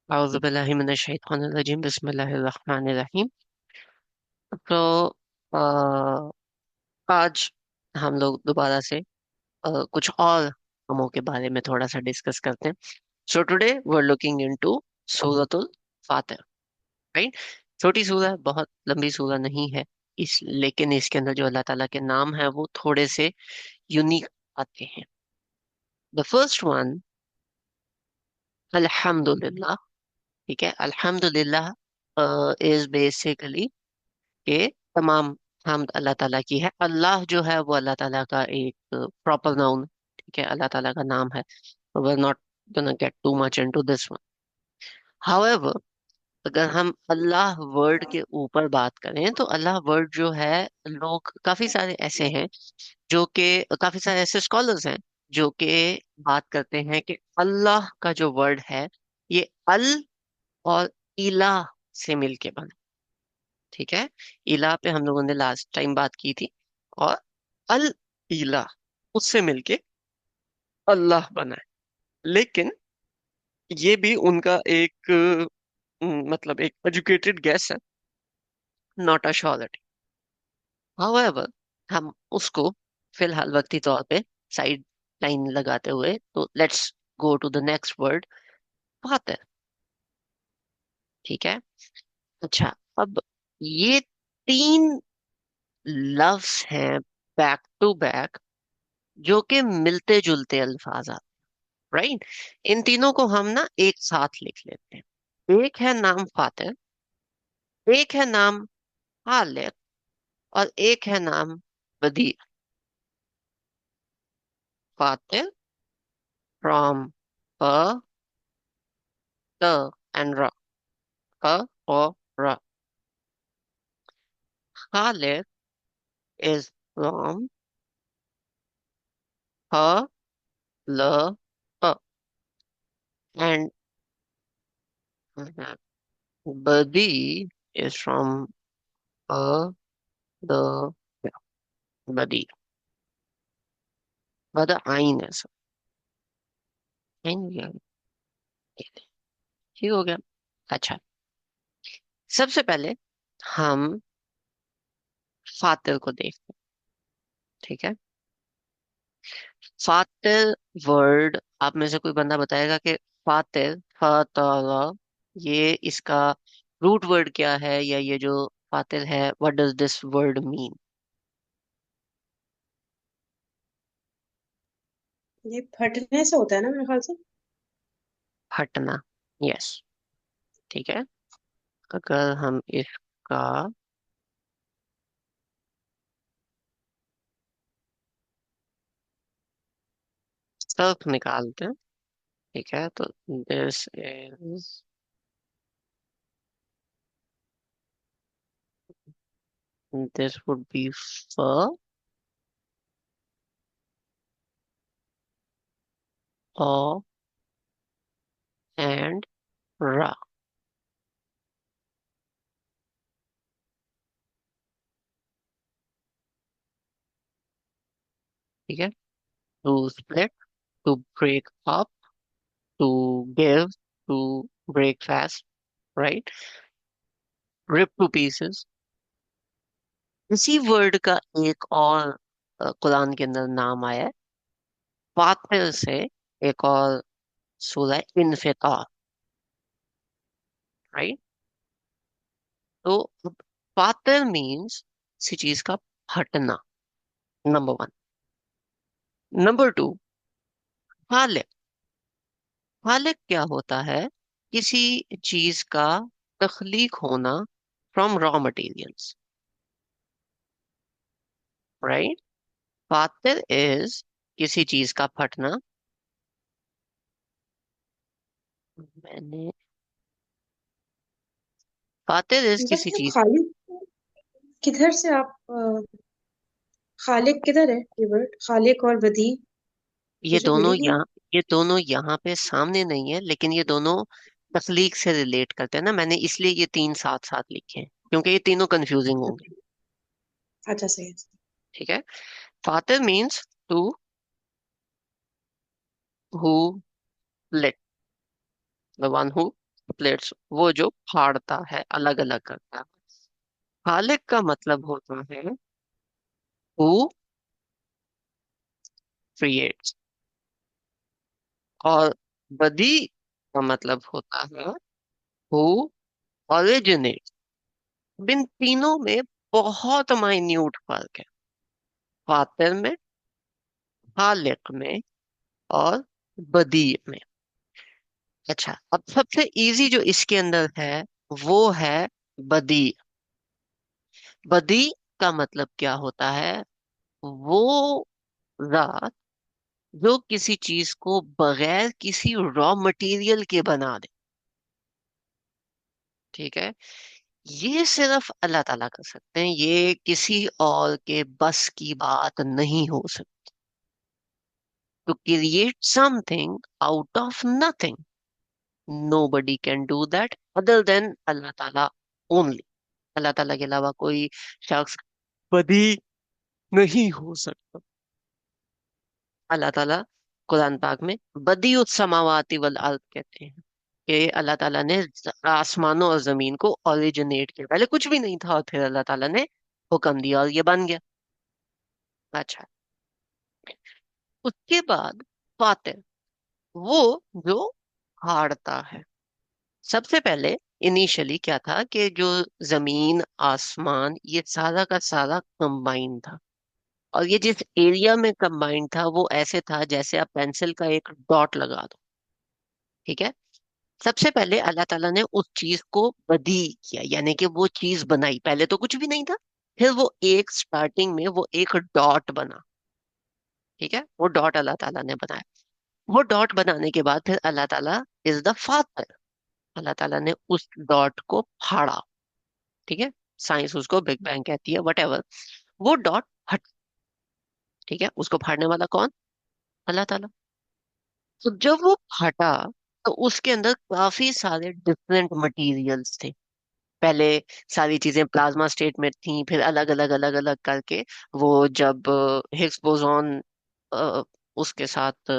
अऊज़ु बिल्लाहि मिनश शैतानिर रजीम बिस्मिल्लाहिर रहमानिर रहीम। तो अ, आज हम लोग दोबारा से कुछ और कामों के बारे में थोड़ा सा डिस्कस करते हैं। So today we are looking into सूरतुल फातिर, राइट। छोटी सूरह, बहुत लंबी सूरह नहीं है, इस लेकिन इसके अंदर जो अल्लाह ताला के नाम है वो थोड़े से यूनिक आते हैं। द फर्स्ट वन, अल्हम्दुलिल्लाह। ठीक है, अल्हम्दुलिल्लाह इज बेसिकली के तमाम हमद अल्लाह ताला की है। अल्लाह जो है वो अल्लाह ताला का एक प्रॉपर नाउन, ठीक है, अल्लाह ताला का नाम है। we're not gonna get too much into this one. However, अगर हम अल्लाह वर्ड के ऊपर बात करें तो अल्लाह वर्ड जो है, लोग काफी सारे ऐसे हैं जो कि काफी सारे ऐसे स्कॉलर्स हैं जो कि बात करते हैं कि अल्लाह का जो वर्ड है ये अल और इला से मिलके बना। ठीक है, इला पे हम लोगों ने लास्ट टाइम बात की थी, और अल इला उससे मिलके अल्लाह बना है। लेकिन ये भी उनका एक मतलब एक एजुकेटेड गेस है, नॉट अ श्योरिटी। हाउएवर, हम उसको फिलहाल वक्ती तौर पे साइड लाइन लगाते हुए, तो let's go to the next word, फातिर। ठीक है, अच्छा, अब ये तीन लफ्ज हैं बैक टू बैक, जो कि मिलते जुलते अल्फाज आते, राइट। इन तीनों को हम ना एक साथ लिख लेते हैं। एक है नाम फातिर, एक है नाम खालिक, और एक है नाम बदी। फातिर फ्रॉम फ, त एंड र, फ और र। खालिक इज फ्रॉम ह, ल, फ, एंड बदी is from the, बदी, बद आइन है सब, आइन भी आ गया। ठीक हो गया। अच्छा, सबसे पहले हम फातिल को देखते हैं। ठीक है, फातिल वर्ड, आप में से कोई बंदा बताएगा कि फातिल फातला, ये इसका रूट वर्ड क्या है, या ये जो फातिल है, what does this word mean? ये फटने से होता है ना मेरे ख्याल से। हटना, यस। ठीक है, अगर हम इसका सर्फ निकालते हैं, ठीक है, तो this is, this would be फर और एंड रा। ठीक है, to split, to break up, to give, to break fast, right, rip to pieces. इसी वर्ड का एक और कुरान के अंदर नाम आया है, फातिर से एक और सूरह इन्फितार, राइट। तो फातिर मीन्स किसी चीज का फटना, नंबर वन। नंबर टू, खालिक। खालिक क्या होता है? किसी चीज का तख्लीक होना फ्रॉम रॉ मटेरियल्स, राइट। फातिर इज किसी चीज का फटना। मैंने, फातिर इज किसी वैसे चीज, खालिक किधर से आप खालिक किधर है ये वर्ड, खालिक और बदी? ये मुझे दोनों मिली नहीं। यहाँ, ये दोनों यहाँ पे सामने नहीं है, लेकिन ये दोनों तख्लीक से रिलेट करते हैं ना, मैंने इसलिए ये तीन साथ साथ लिखे हैं, क्योंकि ये तीनों कंफ्यूजिंग होंगे। अच्छा, सही है। ठीक है, फातिर means to who lit, the one who. Splits, वो जो फाड़ता है, अलग अलग करता है। खालिक का मतलब होता है हु क्रिएट्स, और बदी का मतलब होता है हु ओरिजिनेट। इन तीनों में बहुत माइन्यूट फर्क है, फातिर में, खालिक में, और बदी में। अच्छा, अब सबसे इजी जो इसके अंदर है वो है बदी। बदी का मतलब क्या होता है? वो रात जो किसी चीज को बगैर किसी रॉ मटेरियल के बना दे। ठीक है, ये सिर्फ अल्लाह ताला कर सकते हैं, ये किसी और के बस की बात नहीं हो सकती। To create something out of nothing, nobody can do that other than Allah ताला only। अल्लाह ताला के अलावा कोई शख्स बदी नहीं हो सकता। अल्लाह ताला कुरान पाक में बदीउस समावाति वल अर्द कहते हैं कि अल्लाह ताला ने आसमानों और जमीन को ओरिजिनेट किया, पहले कुछ भी नहीं था और फिर अल्लाह ताला ने हुक्म दिया और ये बन गया। अच्छा, उसके बाद फातिर, वो जो हारता है। सबसे पहले इनिशियली क्या था कि जो जमीन आसमान ये सारा का सारा कंबाइन था, और ये जिस एरिया में कंबाइंड था वो ऐसे था जैसे आप पेंसिल का एक डॉट लगा दो। ठीक है, सबसे पहले अल्लाह ताला ने उस चीज को बदी किया, यानी कि वो चीज बनाई, पहले तो कुछ भी नहीं था। फिर वो एक स्टार्टिंग में वो एक डॉट बना। ठीक है, वो डॉट अल्लाह ताला ने बनाया। वो डॉट बनाने के बाद फिर अल्लाह ताला इज द फादर, अल्लाह ताला ने उस डॉट को फाड़ा। ठीक है, साइंस उसको बिग बैंग कहती है, वट एवर। वो डॉट हट, ठीक है, उसको फाड़ने वाला कौन? अल्लाह ताला। तो जब वो फटा तो उसके अंदर काफी सारे डिफरेंट मटेरियल्स थे। पहले सारी चीजें प्लाज्मा स्टेट में थी, फिर अलग अलग अलग अलग करके वो जब हिग्स बोसॉन उसके साथ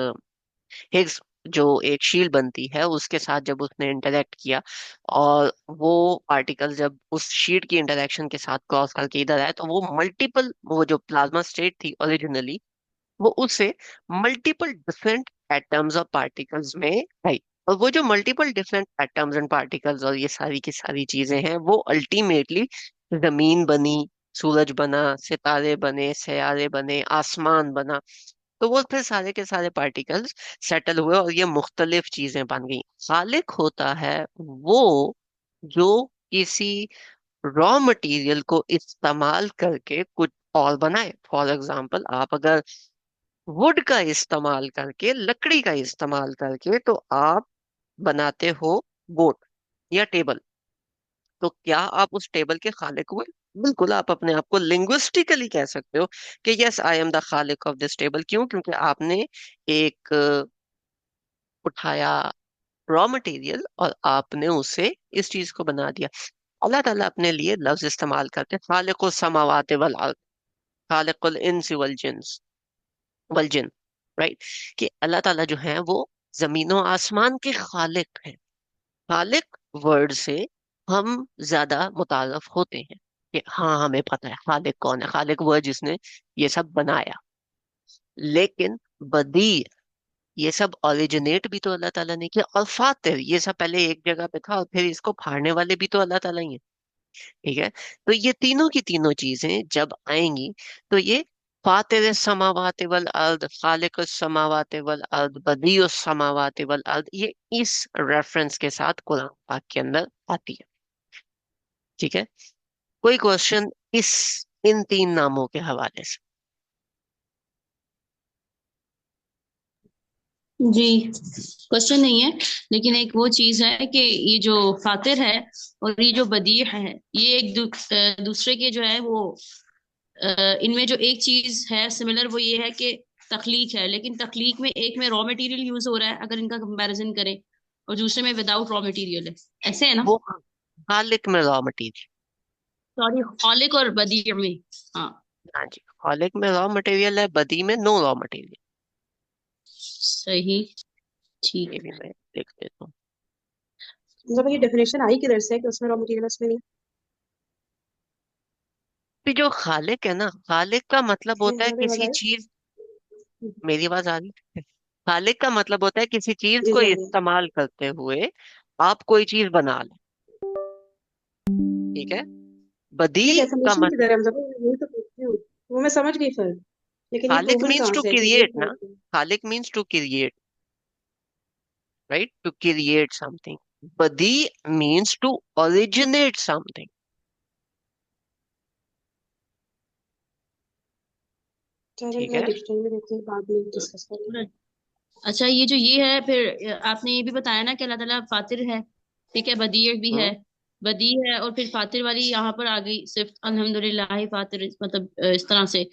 हिग्स जो एक शील्ड बनती है उसके साथ जब उसने इंटरेक्ट किया, और वो पार्टिकल जब उस शीट की इंटरेक्शन के साथ क्रॉस करके इधर आए, तो वो मल्टीपल, वो जो प्लाज्मा स्टेट थी ओरिजिनली, वो उससे मल्टीपल डिफरेंट एटम्स और पार्टिकल्स में आई। और वो जो multiple different atoms and particles और ये सारी की सारी चीजें हैं वो अल्टीमेटली जमीन बनी, सूरज बना, सितारे बने, सैयारे बने, आसमान बना। तो वो फिर सारे के सारे पार्टिकल्स सेटल हुए और ये मुख्तलिफ चीजें बन गई। खालिक होता है वो जो किसी रॉ मटेरियल को इस्तेमाल करके कुछ और बनाए। फॉर एग्जाम्पल, आप अगर वुड का इस्तेमाल करके, लकड़ी का इस्तेमाल करके तो आप बनाते हो बोट या टेबल, तो क्या आप उस टेबल के खालिक हुए? बिल्कुल, आप अपने आप को लिंग्विस्टिकली कह सकते हो कि यस आई एम द खालिक ऑफ दिस टेबल। क्यों? क्योंकि आपने एक उठाया रॉ मटेरियल और आपने उसे इस चीज को बना दिया। अल्लाह ताला अपने लिए लफ्ज इस्तेमाल करते हैं, खालिकुल समावाति वल अर्द, खालिकुल इंस वल जिन्स वल जिन, राइट? कि अल्लाह ताला जो है वो जमीनों आसमान के खालिक हैं। खालिक वर्ड से हम ज्यादा मुतारफ होते हैं कि हाँ हमें पता है खालिक कौन है, खालिक वर्ड जिसने ये सब बनाया। लेकिन बदी, ये सब ओरिजिनेट भी तो अल्लाह ताला ने किया, और फातिर, ये सब पहले एक जगह पे था और फिर इसको फाड़ने वाले भी तो अल्लाह ताला ही है। ठीक है, तो ये तीनों की तीनों चीजें जब आएंगी तो ये फातिर समावात वल अर्द, खालिक समावात वल अर्द, बदीउस समावात वल अर्द, ये इस रेफरेंस के साथ कुरान पाक के अंदर आती है। ठीक है, कोई क्वेश्चन इस इन तीन नामों के हवाले से? जी, क्वेश्चन नहीं है, लेकिन एक वो चीज है कि ये जो फातिर है और ये जो बदी है, ये दूसरे के जो है वो इनमें जो एक चीज है सिमिलर वो ये है कि तखलीक है, लेकिन तखलीक में एक में रॉ मटेरियल यूज हो रहा है अगर इनका कंपैरिजन करें, और दूसरे में विदाउट रॉ मटेरियल है। ऐसे है ना? वो खालिक में रॉ मटेरियल। सॉरी, खालिक और बदी में। हाँ, हाँ जी, खालिक में रॉ मटेरियल है, बदी में नो रॉ मटेरियल। सही। ये ठीक भी है। मैं लिख देता हूँ। मतलब ये डेफिनेशन आई किधर से कि उसमें रॉ मटेरियल उसमें नहीं कि जो खालिक है ना, खालिक का मतलब है? होता है यहाँ पे किसी आवाज चीज। मेरी आवाज आ रही है? खालिक का मतलब होता है किसी चीज जी को जी आ रही है। इस्तेमाल करते हुए आप कोई चीज बना लें। ठीक है। बदी ये का डेफिनेशन मतलब, किधर है, मतलब यही तो पूछती हूँ। वो मैं समझ गई फिर, लेकिन ये खालिक प्रूवन मीन्स कहाँ टू से है कि ये क्रिएट ना। खालिक है? खालिक means to create, right, to create something. बदी मीन्स टू ओरिजिनेट समथिंग। चलो ठीक मैं है। डिक्शनरी में देखती हूँ, बाद में डिस्कस करेंगे। अच्छा, ये जो ये है, फिर आपने ये भी बताया ना कि अल्लाह ताला फातिर है, ठीक है, बदीर भी है, हम्म बदी है, और फिर फातिर वाली यहाँ पर आ गई सिर्फ अल्हम्दुलिल्लाह ही फातिर, मतलब इस तरह से।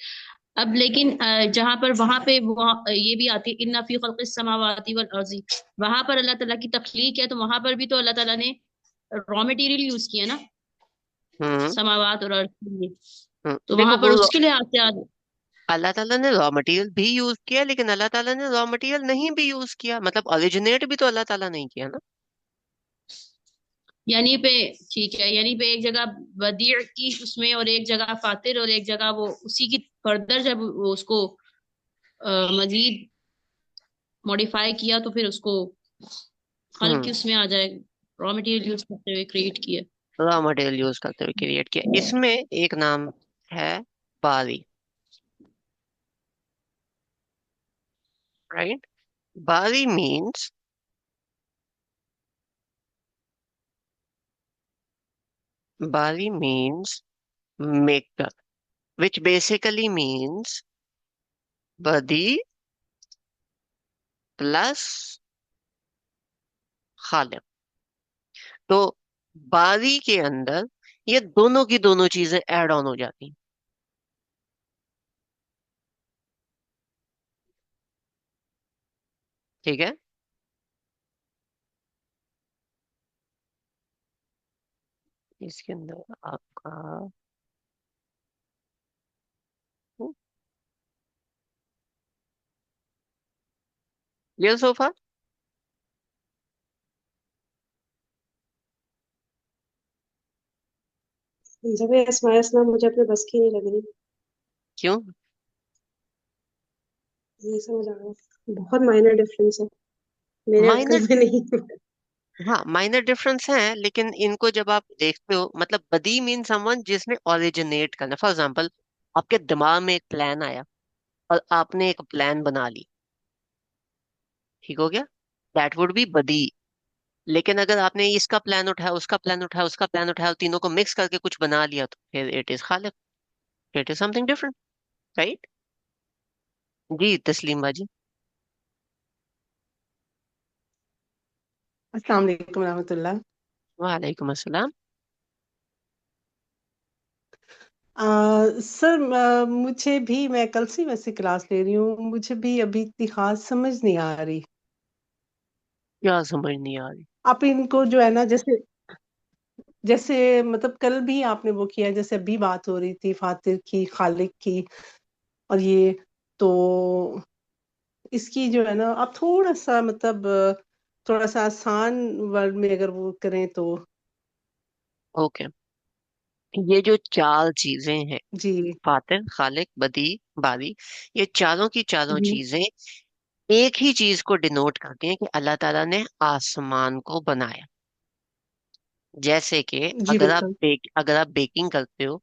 अब लेकिन जहाँ पर वहां पे ये भी आती है, इन्ना फी खल्क़िस समावाति वल अर्ज़ी, वहां पर अल्लाह ताला की तख्लीक है, तो वहां पर भी तो अल्लाह ताला ने रॉ मटेरियल यूज किया ना, हम्म समावात और अर्ज के लिए। तो देखो वहां पर वो उसके लिहाज से अल्लाह ताला ने रॉ मटेरियल भी यूज किया, लेकिन अल्लाह ताला ने रॉ मटेरियल नहीं भी यूज किया, मतलब ओरिजिनेट भी तो अल्लाह ताला नहीं किया ना। यानी पे, ठीक है, यानी पे एक जगह बदीर की उसमें, और एक जगह फातिर, और एक जगह वो उसी की फर्दर जब वो उसको मजीद मॉडिफाई किया, तो फिर उसको खल की हम्म उसमें आ जाए, रॉ मटेरियल यूज करते हुए क्रिएट किया। रॉ मटेरियल यूज करते हुए क्रिएट किया। इसमें एक नाम है बारी, राइट। बारी मीन्स, बारी means maker, which basically means बदी प्लस खालिक। तो बारी के अंदर ये दोनों की दोनों चीजें ऐड ऑन हो जाती हैं। ठीक है। इसके अंदर आपका क्लियर सोफा? जब ये एसमाइल्स ना मुझे अपने बस की नहीं लग रही। क्यों? नहीं समझ आ रहा, बहुत माइनर डिफरेंस है, मेरे माइनर, अक्ल में नहीं। हाँ माइनर डिफरेंस है, लेकिन इनको जब आप देखते हो, मतलब बदी मीन समवन जिसने ओरिजिनेट करना। फॉर एग्जाम्पल, आपके दिमाग में एक प्लान आया और आपने एक प्लान बना ली, ठीक हो गया, दैट वुड बी बदी। लेकिन अगर आपने इसका प्लान उठाया, उसका प्लान उठाया, उसका प्लान उठाया, और तीनों को मिक्स करके कुछ बना लिया, तो फिर इट इज खालिक, it is something different, right. जी तस्लीम बाजी। अस्सलाम वालेकुम रहमतुल्लाह। वालेकुम अस्सलाम। सर, मुझे भी, मैं कल से वैसे क्लास ले रही हूँ, मुझे भी अभी इतनी खास समझ नहीं आ रही। क्या समझ नहीं आ रही? आप इनको जो है ना, जैसे जैसे मतलब कल भी आपने वो किया, जैसे अभी बात हो रही थी फातिर की, खालिक की, और ये, तो इसकी जो है ना, आप थोड़ा सा मतलब थोड़ा सा आसान वर्ड में अगर वो करें तो। ओके। ये जो चार चीजें हैं, जी। फातिर, खालिक, बदी, बारी, ये चारों की चारों जी। चीजें एक ही चीज को डिनोट करती हैं कि अल्लाह ताला ने आसमान को बनाया। जैसे कि जी बिल्कुल। अगर आप बेकिंग करते हो,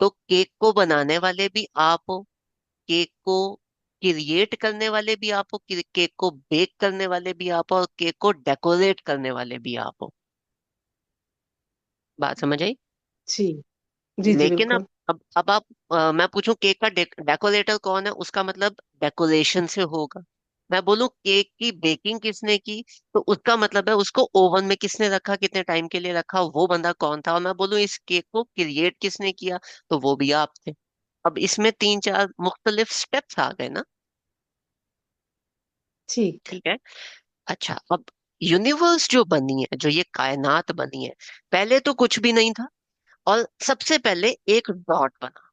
तो केक को बनाने वाले भी आप हो, केक को क्रिएट करने वाले भी आप हो, केक को बेक करने वाले भी आप हो, और केक को डेकोरेट करने वाले भी आप हो। बात समझ आई? जी जी जी लेकिन बिल्कुल। अब आप मैं पूछूं केक का डेकोरेटर कौन है, उसका मतलब डेकोरेशन से होगा। मैं बोलूं केक की बेकिंग किसने की, तो उसका मतलब है उसको ओवन में किसने रखा, कितने टाइम के लिए रखा, वो बंदा कौन था। और मैं बोलूं इस केक को क्रिएट किसने किया, तो वो भी आप थे। अब इसमें तीन चार मुख्तलिफ स्टेप्स आ गए ना। ठीक। ठीक है। अच्छा, अब यूनिवर्स जो बनी है, जो ये कायनात बनी है, पहले तो कुछ भी नहीं था, और सबसे पहले एक डॉट बना।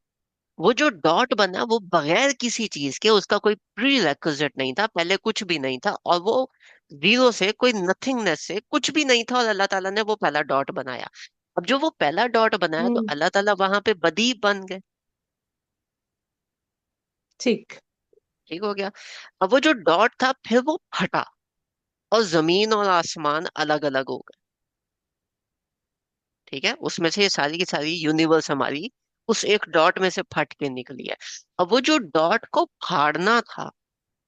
वो जो डॉट बना वो बगैर किसी चीज के, उसका कोई प्री रेक्विजिट नहीं था, पहले कुछ भी नहीं था, और वो जीरो से, कोई नथिंगनेस से, कुछ भी नहीं था और अल्लाह ताला ने वो पहला डॉट बनाया। अब जो वो पहला डॉट बनाया तो हम्म। अल्लाह ताला वहां पे बदी बन गए। ठीक। ठीक हो गया। अब वो जो डॉट था फिर वो फटा और जमीन और आसमान अलग अलग हो गए। ठीक है, उसमें से ये सारी की सारी यूनिवर्स हमारी उस एक डॉट में से फट के निकली है। अब वो जो डॉट को फाड़ना था,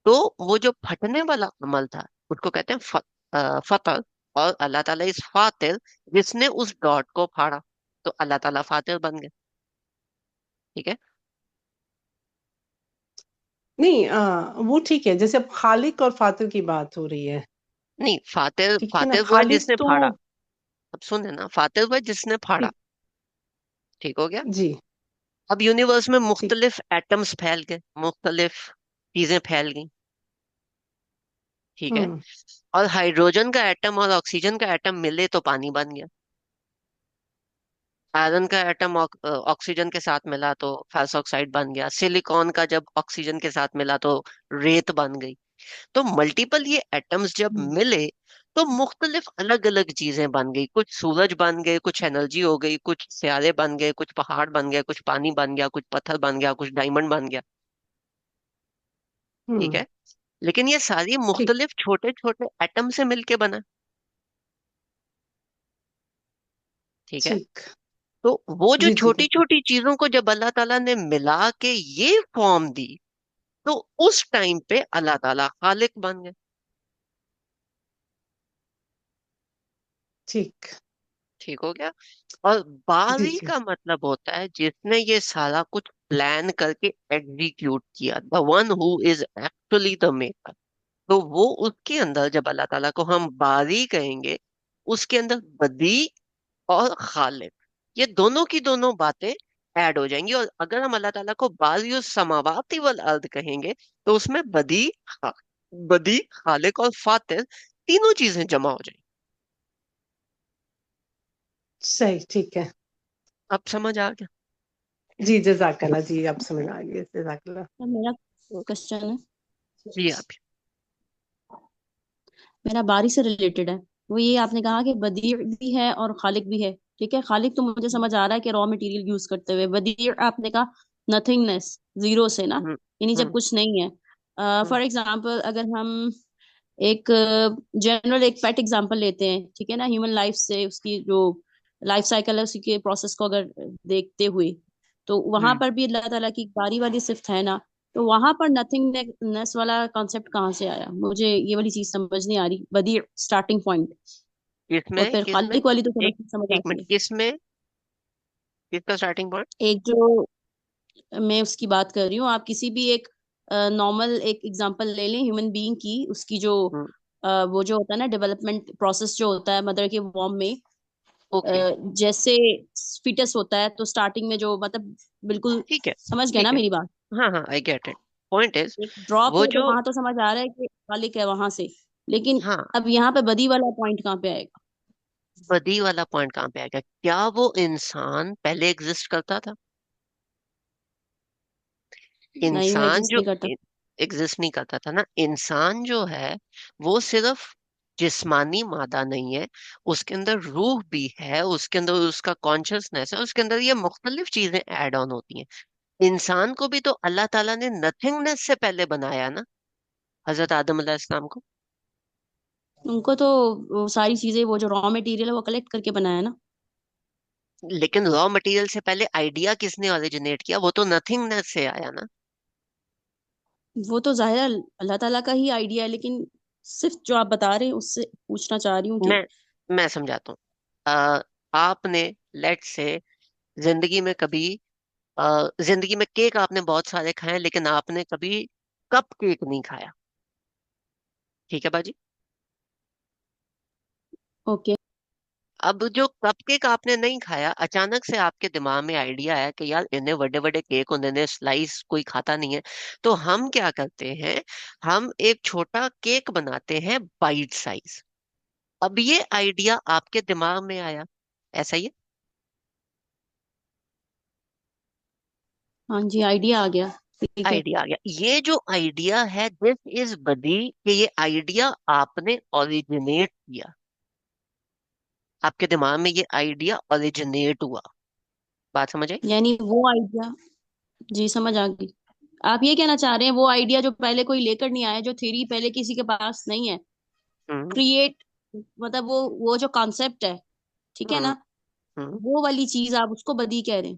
तो वो जो फटने वाला अमल था उसको कहते हैं फतर। और अल्लाह ताला इस फातिर, जिसने उस डॉट को फाड़ा, तो अल्लाह ताला फातिर बन गए। ठीक है। नहीं, वो ठीक है, जैसे अब खालिक और फातिर की बात हो रही है। नहीं, फातिर ठीक है ना, फातिर वो है खालिक जिसने तो। फाड़ा। अब सुने ना, फातिर वो है जिसने फाड़ा। ठीक। ठीक हो गया। जी। अब यूनिवर्स में ठीक। मुख्तलिफ एटम्स फैल गए, मुख्तलिफ चीजें फैल गई। ठीक है। हम्म। और हाइड्रोजन का एटम और ऑक्सीजन का एटम मिले तो पानी बन गया। आयरन का एटम ऑक्सीजन के साथ मिला तो फेरस ऑक्साइड बन गया। सिलिकॉन का जब ऑक्सीजन के साथ मिला तो रेत बन गई। तो मल्टीपल ये एटम्स जब हम्म। मिले तो मुख्तलिफ अलग अलग चीजें बन गई। कुछ सूरज बन गए, कुछ एनर्जी हो गई, कुछ सियारे बन गए, कुछ पहाड़ बन गए, कुछ पानी बन गया, कुछ पत्थर बन गया, कुछ डायमंड बन गया। ठीक हम्म। है। लेकिन ये सारी ठीक। मुख्तलिफ छोटे छोटे एटम से मिलके बना। ठीक है। ठीक। तो वो जो जी जी छोटी जी। छोटी चीजों को जब अल्लाह ताला ने मिला के ये फॉर्म दी, तो उस टाइम पे अल्लाह ताला खालिक बन गए। ठीक। ठीक हो गया। और जी बारी जी। का मतलब होता है जिसने ये सारा कुछ प्लान करके एग्जीक्यूट किया, the one who is actually the maker. तो वो उसके अंदर जब अल्लाह ताला को हम बारी कहेंगे, उसके अंदर बदी और खालिक, ये दोनों की दोनों बातें ऐड हो जाएंगी। और अगर हम अल्लाह ताला को बारी समावाती वल अर्द कहेंगे, तो उसमें बदी, खालिक और फातिर, तीनों चीजें जमा हो जाएंगी। सही। ठीक है। अब समझ आ गया? जी, जजाकल्ला जी, आप समझ आ गए, जजाकल्ला। तो मेरा क्वेश्चन है, जी आप। मेरा बारी से रिलेटेड है। वो ये आपने कहा कि बदी भी है और खालिक भी है। ठीक है, खालिक तो मुझे समझ आ रहा है कि रॉ मटेरियल यूज करते हुए। बदी आपने कहा नथिंगनेस, जीरो से ना, हम्म। यानी जब हम्म। कुछ नहीं है। हम्म। फॉर एग्जाम्पल अगर हम एक जनरल एक पेट एग्जांपल लेते हैं, ठीक है ना, ह्यूमन लाइफ से उसकी जो लाइफ साइकिल है, उसी के प्रोसेस को अगर देखते हुए, तो वहां हम्म। पर भी अल्लाह ताला की बारी वाली सिफ्त है ना। तो वहां पर नथिंगनेस वाला कॉन्सेप्ट कहाँ से आया? मुझे ये वाली चीज समझ नहीं आ रही, बदी स्टार्टिंग पॉइंट। और किसमें फिर किसमें खालिक वाली तो समझ एक समझ एक आती मिनट, है। किसमें, किसका स्टार्टिंग पॉइंट? एक जो मैं उसकी बात कर रही हूँ, आप किसी भी एक नॉर्मल एक एग्जांपल ले लें ह्यूमन बीइंग की, उसकी जो हम्म। वो जो होता है ना डेवलपमेंट प्रोसेस जो होता है मदर के वॉर्म में, ओके। जैसे फीटस होता है तो स्टार्टिंग में जो मतलब बिल्कुल, ठीक है। समझ गया ना ठीक है। मेरी बात? हाँ हाँ, I get it. Point is, एक ड्रॉप वो है तो जो, वहां तो समझ आ रहा है कि खालिक है वहां से, लेकिन हाँ, अब यहाँ पे बदी वाला पॉइंट कहाँ पे आएगा? बदी वाला पॉइंट कहाँ पे आएगा? क्या वो इंसान पहले एग्जिस्ट करता था? नहीं, वो इंसान एग्जिस्ट जो नहीं करता। एग्जिस्ट नहीं करता था ना, इंसान जो है वो सिर्फ जिस्मानी मादा नहीं है। उसके अंदर रूह भी है, उसके अंदर उसका कॉन्शियसनेस है, उसके अंदर ये मुख्तलिफ चीजें ऐड ऑन होती हैं। इंसान को भी तो अल्लाह ताला ने नथिंगनेस से पहले बनाया ना, हजरत आदम अलैहिस्सलाम को। उनको तो वो सारी चीजें, वो जो रॉ मटेरियल है वो कलेक्ट करके बनाया ना। लेकिन रॉ मटेरियल से पहले आइडिया किसने ओरिजिनेट किया? वो तो नथिंगनेस से आया ना। वो तो जाहिर है अल्लाह ताला का ही आइडिया है, लेकिन सिर्फ जो आप बता रहे हैं उससे पूछना चाह रही हूँ कि मैं समझाता हूँ। आपने, लेट से, जिंदगी में कभी, जिंदगी में केक आपने बहुत सारे खाए, लेकिन आपने कभी कप केक नहीं खाया। ठीक है बाजी। ओके। अब जो कपकेक आपने नहीं खाया, अचानक से आपके दिमाग में आइडिया आया कि यार इन्हें बड़े बड़े केक उन्हें स्लाइस कोई खाता नहीं है। तो हम क्या करते हैं, हम एक छोटा केक बनाते हैं बाइट साइज। अब ये आइडिया आपके दिमाग में आया, ऐसा ही है। हाँ जी, आइडिया आ गया। ठीक है। आइडिया आ गया। ये जो आइडिया है, दिस इज बदी, कि ये आइडिया आपने ओरिजिनेट किया। आपके दिमाग में ये आइडिया ओरिजिनेट हुआ। बात समझ आई? यानी वो आइडिया, जी समझ आ गई। आप ये कहना चाह रहे हैं वो आइडिया जो पहले कोई लेकर नहीं आया, जो थ्योरी पहले किसी के पास नहीं है, हम्म। क्रिएट, मतलब वो जो कॉन्सेप्ट है, ठीक है हम्म। ना, हम्म। वो वाली चीज आप उसको बदी कह रहे हैं।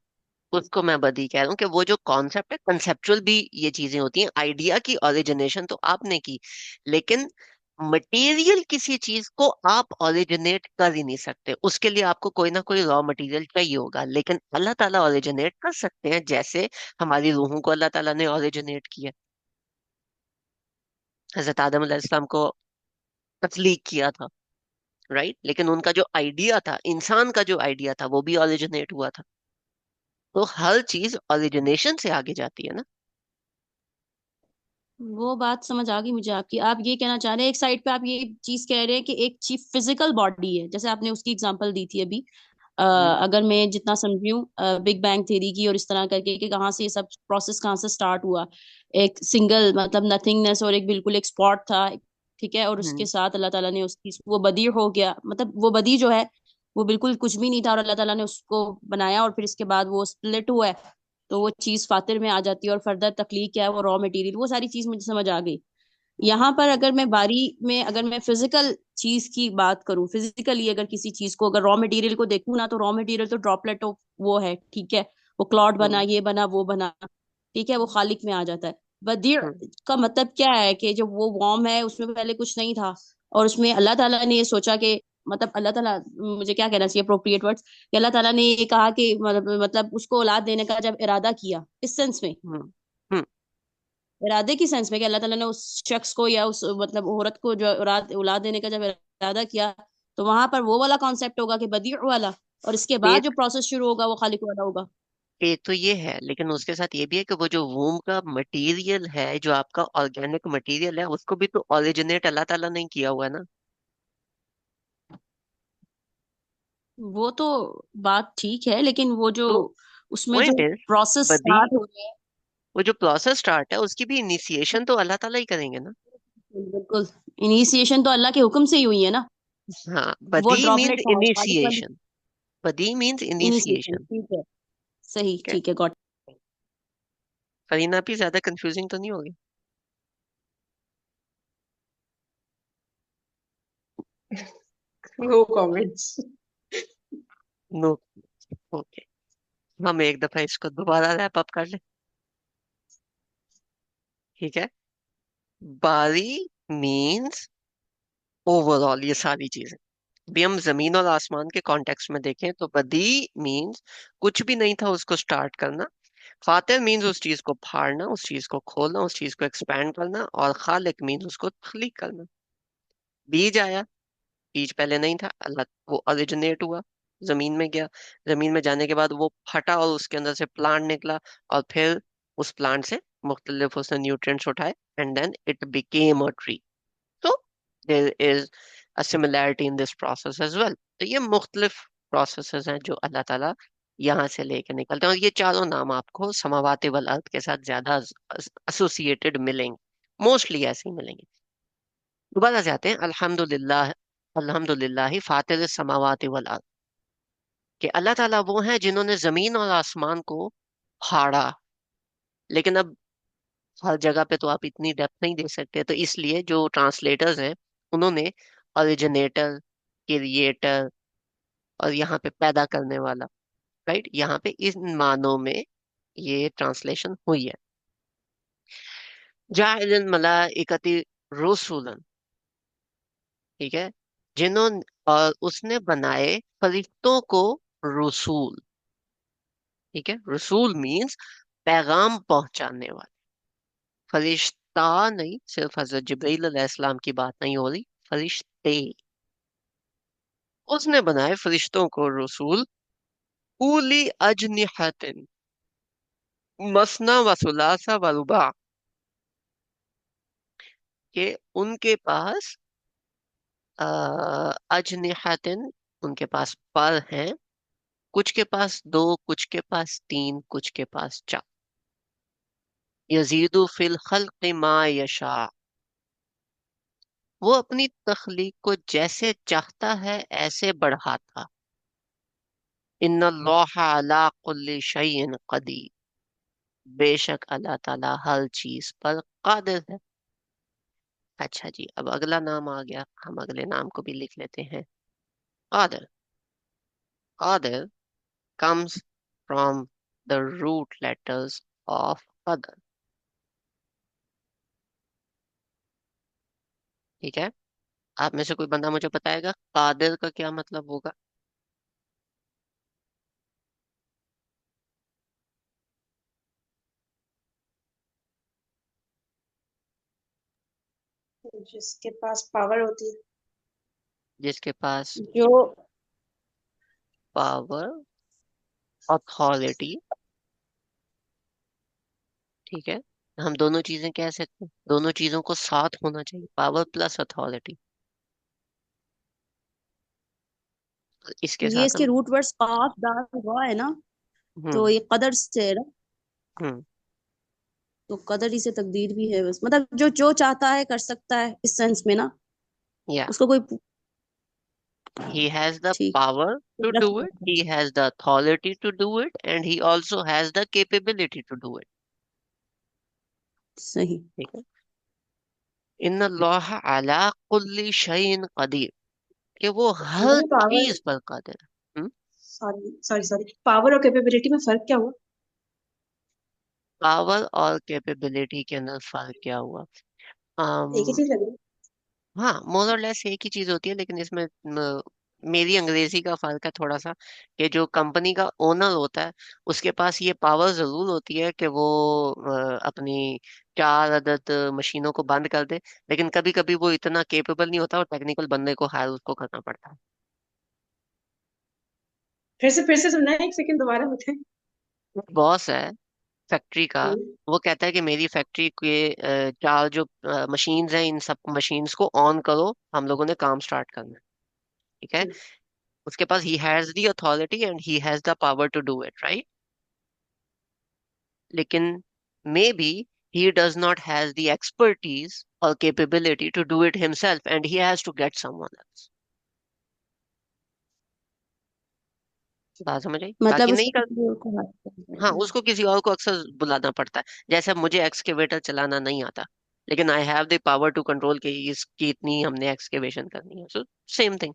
उसको मैं बदी कह रहा हूँ कि वो जो कॉन्सेप्ट है, कंसेप्चुअल भी ये चीजें होती हैं। आइडिया की ओरिजिनेशन तो आपने की, लेकिन मटेरियल किसी चीज को आप ओरिजिनेट कर ही नहीं सकते। उसके लिए आपको कोई ना कोई रॉ मटेरियल चाहिए होगा। लेकिन अल्लाह ताला ओरिजिनेट कर सकते हैं, जैसे हमारी रूहों को अल्लाह ताला ने ओरिजिनेट किया। हजरत आदम अलैहिस्सलाम को तख्लीक किया था, राइट? लेकिन उनका जो आइडिया था, इंसान का जो आइडिया था, वो भी ओरिजिनेट हुआ था। तो हर चीज ओरिजिनेशन से आगे जाती है ना। वो बात समझ आ गई मुझे आपकी। आप ये कहना चाह रहे हैं, एक साइड पे आप ये चीज कह रहे हैं कि एक चीज फिजिकल बॉडी है, जैसे आपने उसकी एग्जांपल दी थी अभी। हम्म। अगर मैं जितना समझी हूँ बिग बैंग थ्योरी की, और इस तरह करके कि कहाँ से ये सब प्रोसेस कहाँ से स्टार्ट हुआ, एक सिंगल मतलब नथिंगनेस, और एक बिल्कुल एक स्पॉट था, ठीक है, और उसके हम्म। साथ अल्लाह ताला ने उसकी वो बदी हो गया, मतलब वो बदी जो है वो बिल्कुल कुछ भी नहीं था, और अल्लाह ताला ने उसको बनाया, और फिर इसके बाद वो स्प्लिट हुआ है, तो वो चीज फातिर में आ जाती है, और फर्दर तख्लीक क्या है, वो रॉ मटेरियल, वो सारी चीज मुझे समझ आ गई। यहाँ पर अगर मैं बारी में, अगर मैं फिजिकल चीज की बात करूं, फिजिकली अगर किसी चीज को, अगर रॉ मटेरियल को देखूं ना, तो रॉ मटेरियल तो ड्रॉपलेट ऑफ वो है, ठीक है, वो क्लॉट बना, हम्म। ये बना, वो बना, ठीक है, वो खालिक में आ जाता है। बदी हम्म। का मतलब क्या है कि जो वो वॉर्म है उसमें पहले कुछ नहीं था, और उसमें अल्लाह ताला ने ये सोचा कि, मतलब अल्लाह ताला, मुझे क्या कहना चाहिए अप्रोप्रिएट वर्ड्स, कि अल्लाह ताला ने ये कहा कि मतलब उसको औलाद देने का जब इरादा किया, इस सेंस में, हम्म। हम्म। इरादे की सेंस में, कि अल्लाह ताला ने उस शख्स को या उस मतलब औरत को जो औलाद औलाद देने का जब इरादा किया, तो वहां पर वो वाला कॉन्सेप्ट होगा कि बदी वाला, और इसके बाद जो एक प्रोसेस शुरू होगा वो खालिक वाला होगा। एक तो ये है, लेकिन उसके साथ ये भी है कि वो जो वूम का मटेरियल है, जो आपका ऑर्गेनिक मटेरियल है, उसको भी तो ओरिजिनेट अल्लाह ताला ने किया हुआ है ना। वो तो बात ठीक है, लेकिन वो जो तो उसमें जो पॉइंट इज, प्रोसेस बदी, स्टार्ट हो रहा है, वो जो प्रोसेस स्टार्ट है, उसकी भी इनिशिएशन तो अल्लाह ताला ही करेंगे ना। बिल्कुल, इनिशिएशन तो अल्लाह के हुक्म से ही हुई है ना। हाँ, वो बदी मीन्स ड्रॉपलेट था, वो खालिक वाली इनिशिएशन। बदी मीन्स इनिशिएशन, इनिशिएशन। ठीक है, सही, ठीक है। ठीक है, गॉट। करीना भी ज्यादा कंफ्यूजिंग तो नहीं होगी? No comments. नो। ओके। हम एक दफा इसको दोबारा रैप अप कर ले। ठीक है। बारी मीन्स ओवरऑल ये सारी चीजें। अभी हम जमीन और आसमान के कॉन्टेक्स्ट में देखें तो बदी मीन्स कुछ भी नहीं था उसको स्टार्ट करना। फातिर मीन्स उस चीज को फाड़ना, उस चीज को खोलना, उस चीज को एक्सपैंड करना। और खालिक मीन्स उसको तख्लीक करना। बीज आया, बीज पहले नहीं था, अल्लाह वो ओरिजिनेट हुआ, जमीन में गया। जमीन में जाने के बाद वो फटा और उसके अंदर से प्लांट निकला। और फिर उस प्लांट से मुख्तलिफ उसने न्यूट्रिएंट्स उठाए, and then it became a tree. तो there is a similarity in this process as well. तो ये मुख्तलिफ प्रोसेसेस हैं जो अल्लाह ताला यहाँ से लेके निकलते हैं। और ये चारों नाम आपको समावाति वल अर्द के साथ ज्यादा एसोसिएटेड मिलेंगे, मोस्टली ऐसे ही मिलेंगे। दोबारा जाते हैं। अल्हम्दुलिल्लाह, अल्हम्दुलिल्लाह फातिर समावाति वल अर्द, कि अल्लाह ताला वो हैं जिन्होंने जमीन और आसमान को फाड़ा। लेकिन अब हर जगह पे तो आप इतनी डेप्थ नहीं दे सकते, तो इसलिए जो ट्रांसलेटर्स हैं, उन्होंने ओरिजिनेटर, क्रिएटर, और यहाँ पे पैदा करने वाला, राइट, यहाँ पे इन मानों में ये ट्रांसलेशन हुई है। जाइलन मलाइकति रुसुलन, ठीक है, जिन्होंने, और उसने बनाए फरिश्तों को रसूल। ठीक है, रसूल मीन्स पैगाम पहुंचाने वाले। फरिश्ता नहीं, सिर्फ हजरत जिब्रील अलैहिस्सलाम की बात नहीं हो रही, फरिश्ते। उसने बनाए फरिश्तों को रसूल। उली अजनिहतिन, मसना व सुलासा व रुबा, के उनके पास अजनिहतिन, उनके पास पर हैं। कुछ के पास दो, कुछ के पास तीन, कुछ के पास चार। यजीदु फिल खल्क़ि मा यशा, वो अपनी तख्लीक को जैसे चाहता है ऐसे बढ़ाता। इन्नल्लाहा अला कुल्ली शैइन कदीर, बेशक अल्लाह ताला हर चीज पर कादिर है। अच्छा जी, अब अगला नाम आ गया, हम अगले नाम को भी लिख लेते हैं। Qadir. Qadir comes from the root letters of qadr। ठीक है, आप में से कोई बंदा मुझे बताएगा कादिर का क्या मतलब होगा? जिसके पास पावर होती है। जिसके पास जो पावर, अथॉरिटी। ठीक है, हम दोनों चीजें कह सकते हैं, दोनों चीजों को साथ होना चाहिए, पावर प्लस अथॉरिटी। इसके ये साथ इसके हम रूट वर्ड्स काफ दाल वाह है ना, तो हम्म ये कदर से है ना, हम्म तो कदर ही से तकदीर भी है बस, मतलब जो जो चाहता है कर सकता है इस सेंस में ना, या उसको कोई he has the ठीक power to रख do it, he has the authority to do it, and he also has the capability to do it। सही। ठीक है, इन्नल्लाह अला कुल्ली शैइन कदीर, कि वो समझे हर पावर। चीज पर कादिर है। सॉरी सॉरी सॉरी, पावर और कैपेबिलिटी में फर्क क्या हुआ? पावर और कैपेबिलिटी के अंदर फर्क क्या हुआ? एक ही अम, चीज लग रही है। हाँ, मोर और लेस एक ही चीज होती है, लेकिन इसमें मेरी अंग्रेजी का फर्क है थोड़ा सा, कि जो कंपनी का ओनर होता है उसके पास ये पावर जरूर होती है कि वो अपनी 4 अदद मशीनों को बंद कर दे, लेकिन कभी कभी वो इतना केपेबल नहीं होता और टेक्निकल बंदे को हायर उसको करना पड़ता है। फिर से सुनना है, एक सेकंड दोबारा बताएं। बॉस है फैक्ट्री का, हम्म, वो कहता है कि मेरी फैक्ट्री के चार जो मशीन्स हैं, इन सब मशीन्स को ऑन करो, हम लोगों ने काम स्टार्ट करना है। ठीक है, हम्म। उसके पास he has the authority and he has the power to do it, right? लेकिन maybe he does not has the expertise or capability to do it himself and he has to get someone else। बात समझ आई? मतलब बाकी नहीं उसको कर, किसी और को हाथ हाँ, करना है। उसको किसी और को अक्सर बुलाना पड़ता है। जैसे अब मुझे एक्सकेवेटर चलाना नहीं आता, लेकिन I have the power to control कि इसकी इतनी हमने एक्सकेवेशन करनी है, सो सेम थिंग।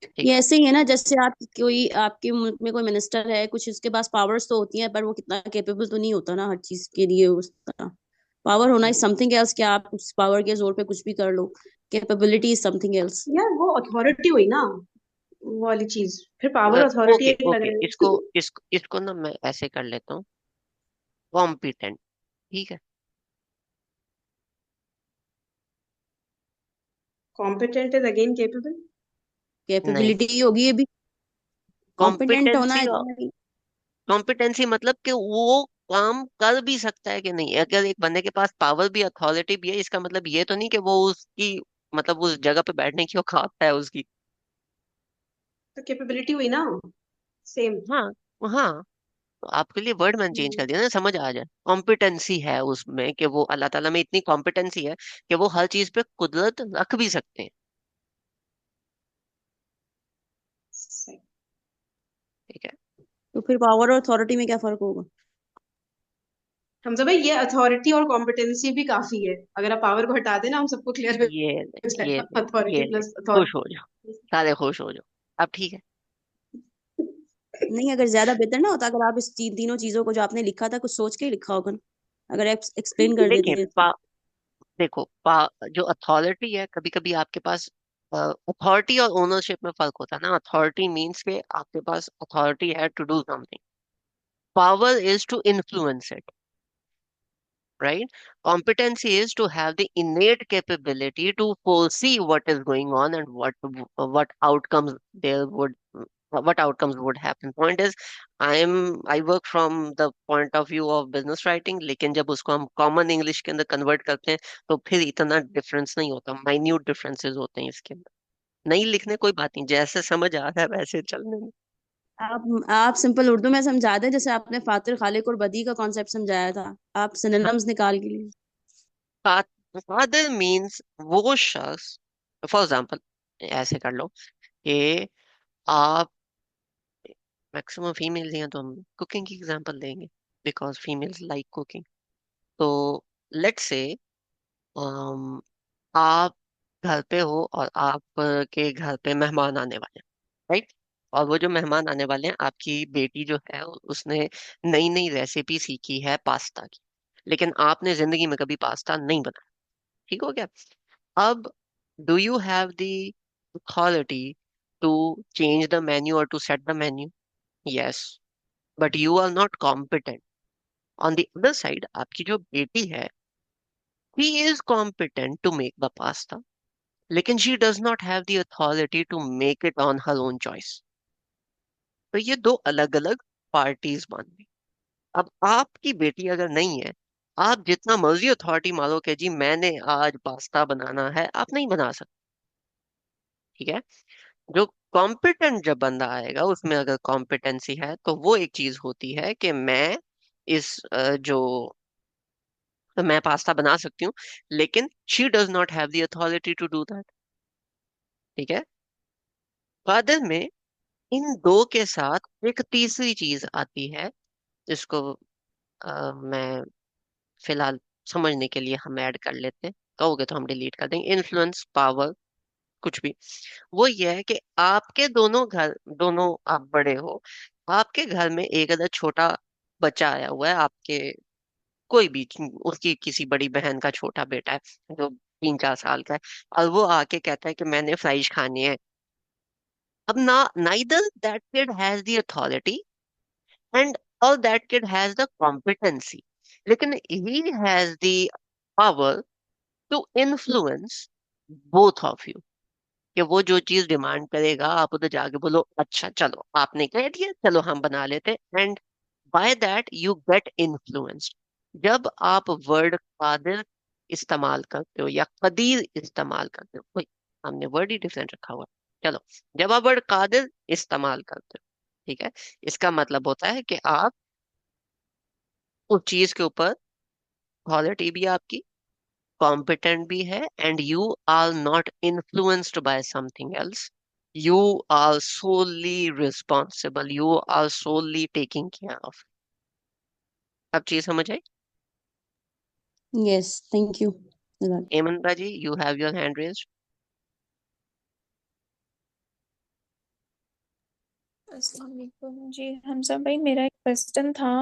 ठीक ये है, ऐसे ही है ना, जैसे आप कोई आपके मुल्क में कोई मिनिस्टर है, कुछ उसके पास पावर्स तो होती हैं पर वो कितना केपेबल तो नहीं होता ना हर चीज के लिए, उस तरह पावर होना इज समथिंग एल्स, कि आप उस पावर के जोर पे कुछ भी कर लो, कैपेबिलिटी इज समथिंग एल्स। यार वो अथॉरिटी हुई ना, वो वाली चीज। फिर पावर अथॉरिटी ओके एक लग ओके, रहा इसको है। इसको ना मैं ऐसे कर लेता हूँ, कॉम्पिटेंट। ठीक है, कॉम्पिटेंट इज अगेन केपेबल। नहीं, कैपेबिलिटी होगी ये भी, कॉम्पिटेंट होना कॉम्पिटेंसी, इतना नहीं। कॉम्पिटेंसी मतलब कि वो काम कर भी सकता है कि नहीं। अगर एक बंदे के पास पावर भी अथॉरिटी भी है, इसका मतलब ये तो नहीं कि वो उसकी, मतलब उस जगह पे बैठने की औकात है उसकी। तो कैपेबिलिटी हुई ना, सेम। हाँ हाँ, तो आपके लिए वर्ड मैंने चेंज कर दिया ना, समझ आ जाए। कॉम्पिटेंसी है उसमें कि वो अल्लाह ताला में इतनी कॉम्पिटेंसी है कि वो हर चीज पे कुदरत रख भी सकते हैं। ठीक है, तो फिर पावर और अथॉरिटी में क्या फर्क होगा? हमजा भाई, ये अथॉरिटी और कॉम्पिटेंसी भी काफी है। अगर आप पावर को हटा देना, हम सबको क्लियर ये हो ले, ये जाएगा, ले, ये अथॉरिटी ले, प्लस खुश हो अथॉरिटी। जाओ, सारे खुश हो जाओ। अब ठीक है, नहीं, अगर ज्यादा बेहतर ना होता अगर आप इस तीनों चीजों को जो आपने लिखा था कुछ सोच के ही लिखा होगा ना, अगर आप एक्सप्लेन कर देखिए देते तो। देखो जो अथॉरिटी है, कभी कभी आपके पास अथॉरिटी और ओनरशिप में फर्क होता है ना। अथॉरिटी मीन्स के आपके पास अथॉरिटी है to do something, power is to influence it, right? Competency is to have the innate capability to foresee what is going on and what outcomes there would, what outcomes would happen। Point is, I work from the point of view of business writing, लेकिन जब उसको हम common English के अंदर convert करते हैं तो फिर इतना डिफरेंस नहीं होता, माइन्यूट डिफरेंसेस होते हैं इसके अंदर। नहीं लिखने कोई बात नहीं, जैसे समझ आ रहा है वैसे चलने में। आप सिंपल उर्दू में समझा दें, जैसे आपने फातिर, खालिक और बदी का कॉन्सेप्ट समझाया था। आप सिनोनिम्स निकाल के लिए। कादिर मीन्स वो शख्स, फॉर एग्जाम्पल ऐसे कर लो कि आप, मैक्सिमम फीमेल्स हैं तो हम कुकिंग की एग्जांपल देंगे, बिकॉज फीमेल्स लाइक कुकिंग। तो लेट्स से आप घर पे हो और आप के घर पे मेहमान आने वाले हैं, राइट? और वो जो मेहमान आने वाले हैं, आपकी बेटी जो है उसने नई नई रेसिपी सीखी है पास्ता की, लेकिन आपने जिंदगी में कभी पास्ता नहीं बनाया। ठीक हो गया? अब do you have the authority to change the menu और to set the menu? Yes, but you are not competent. On the other side, आपकी जो बेटी है, she is competent to make the pasta, लेकिन she does not have the authority to make it on her own choice. तो ये दो अलग अलग पार्टीज मान ली। अब आपकी बेटी अगर नहीं है, आप जितना मर्जी अथॉरिटी मारो कि जी मैंने आज पास्ता बनाना है, आप नहीं बना सकते। ठीक है? जो कॉम्पिटेंट जब बंदा आएगा, उसमें अगर कॉम्पिटेंसी है, तो वो एक चीज होती है कि मैं इस जो तो मैं पास्ता बना सकती हूँ, लेकिन she does not have the authority to do that. ठीक है? फादर में इन दो के साथ एक तीसरी चीज आती है, जिसको मैं फिलहाल समझने के लिए हम ऐड कर लेते हैं, कहोगे तो हम डिलीट कर देंगे, इन्फ्लुएंस, पावर, कुछ भी। वो ये है कि आपके दोनों घर, दोनों आप बड़े हो, आपके घर में एक अगर छोटा बच्चा आया हुआ है, आपके कोई भी, उसकी किसी बड़ी बहन का छोटा बेटा है जो 3-4 साल का है, और वो आके कहता है कि मैंने फ्राइज खानी है। अब ना, neither that kid has the authority and or that kid has the competency, लेकिन he has the power to influence both of you. कि वो जो चीज डिमांड करेगा, आप उधर जाके बोलो अच्छा चलो आपने कह दिया, चलो हम बना लेते, and by that you get influenced. जब आप वर्ड कादिर इस्तेमाल करते हो या कदीर इस्तेमाल करते हो, कोई हमने वर्ड ही डिफरेंट रखा हुआ है, चलो, जब आप वर्ड कादिर इस्तेमाल करते हो, ठीक है, इसका मतलब होता है कि आप उस चीज के ऊपर क्वालिटी भी आपकी कॉम्पिटेंट भी है, and you are not influenced by something else, you are solely responsible, you are solely taking care of. अब चीज समझ आई? Yes, thank you. Hemant ji, you have your hand raised. अस्सलाम वालेकुम जी हमजा भाई, मेरा एक क्वेश्चन था।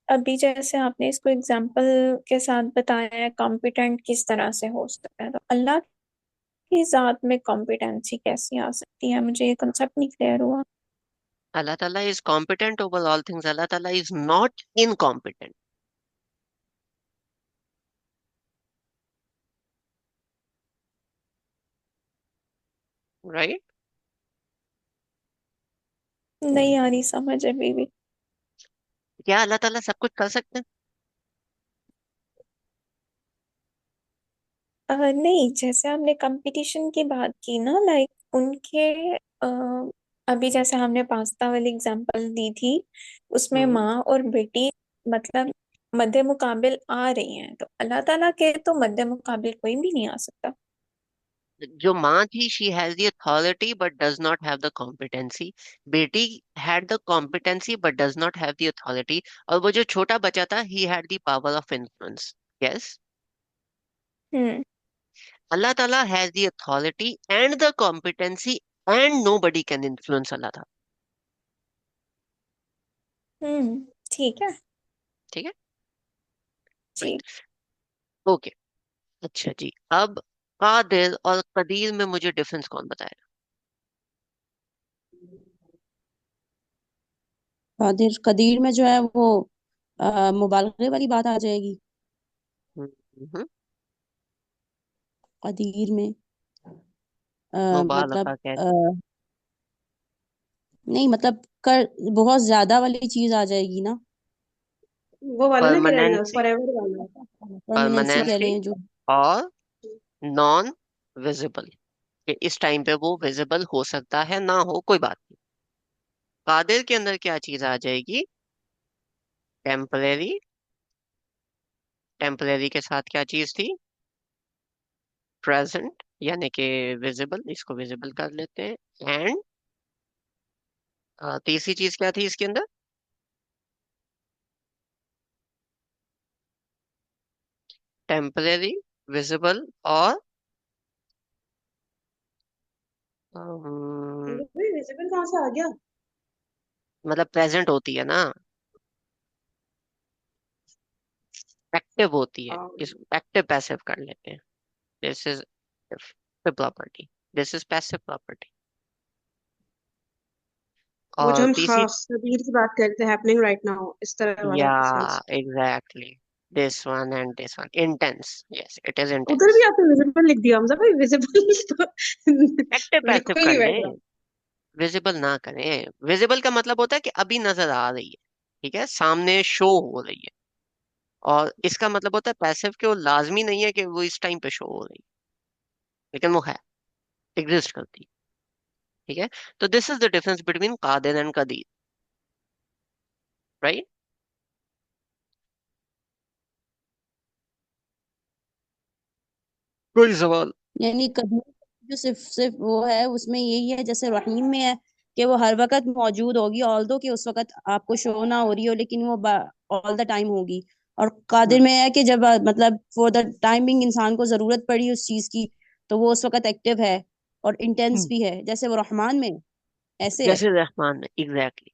अभी जैसे आपने इसको एग्जांपल के साथ बताया है, कॉम्पिटेंट किस तरह से हो सकता है, तो अल्लाह की जात में कॉम्पिटेंसी कैसी आ सकती है? मुझे ये कंसेप्ट नहीं क्लियर हुआ। Allah Taala is competent over all things, Allah Taala is not incompetent, right? नहीं आ रही समझ अभी भी। क्या अल्लाह ताला सब कुछ कर सकते हैं? नहीं, जैसे हमने कंपटीशन की बात की ना, लाइक उनके अभी जैसे हमने पास्ता वाली एग्जांपल दी थी, उसमें हम्म। माँ और बेटी मतलब मद्दे मुकाबिल आ रही हैं, तो अल्लाह ताला के तो मद्दे मुकाबिल कोई भी नहीं आ सकता। जो माँ थी, she has the authority but does not have the competency. बेटी had the competency but does not have the authority. और वो जो छोटा बच्चा था, he had the power of influence. Yes, hmm. Allah Taala has the authority and the competency, and nobody can influence Allah Taala. ठीक है। ठीक है? जी। राइट। ओके। अच्छा जी, अब कादिर और कदीर में मुझे डिफरेंस कौन बताएगा? कादिर, कदीर में जो है वो मुबालगे वाली बात आ जाएगी। हम्म, हम्म, कदीर में मतलब मुबालगा कैसे? नहीं, मतलब कर बहुत ज्यादा वाली चीज आ जाएगी ना। वो वाला ना कि परमानेंसी, फॉरएवर वाला। परमानेंसी कह परमानेंसी लें जो। और नॉन विजिबल, कि इस टाइम पे वो विजिबल हो सकता है, ना हो, कोई बात नहीं। कादिर के अंदर क्या चीज आ जाएगी? टेम्परेरी। टेम्परेरी के साथ क्या चीज थी? प्रेजेंट, यानी कि विजिबल, इसको विजिबल कर लेते हैं। एंड तीसरी चीज क्या थी इसके अंदर? टेम्परेरी, विजिबल और विजिबल कहाँ से आ गया? मतलब प्रेजेंट होती है ना, एक्टिव होती है। हाँ, इस एक्टिव पैसिव कर लेते हैं। This is property, this is passive property. वो जो और हम तीसरी, खास तबीर की बात करते हैं, हैपनिंग राइट नाउ, इस तरह वाला या sense. Exactly, this one and this one intense, yes it is उधर भी इंटेंस। आपने विजिबल लिख दिया हमजा भाई, विजिबल एक्टिव तो पैसिव लिखो ही कर नहीं ले, बैठ रहा। विजिबल ना करें। विजिबल का मतलब होता है कि अभी नजर आ रही है, ठीक है, सामने शो हो रही है। और इसका मतलब होता है पैसिव के, वो लाजमी नहीं है कि वो इस टाइम पे शो हो रही है, लेकिन वो है, एग्जिस्ट करती है। ठीक है, तो this is the difference between Qadir and Qadeer, right? कोई सवाल? यानी कभी जो सिर्फ सिर्फ वो है उसमें यही है, जैसे रहीम में है कि वो हर वक्त मौजूद होगी, ऑल्दो कि उस वक्त आपको शो ना हो रही हो, लेकिन वो ऑल द टाइम होगी। और कादिर में है कि जब मतलब फॉर द टाइमिंग इंसान को जरूरत पड़ी उस चीज की, तो वो उस वक्त एक्टिव है और इंटेंस भी है, जैसे वो रहमान में ऐसे है। जैसे रहमान में, एग्जैक्टली।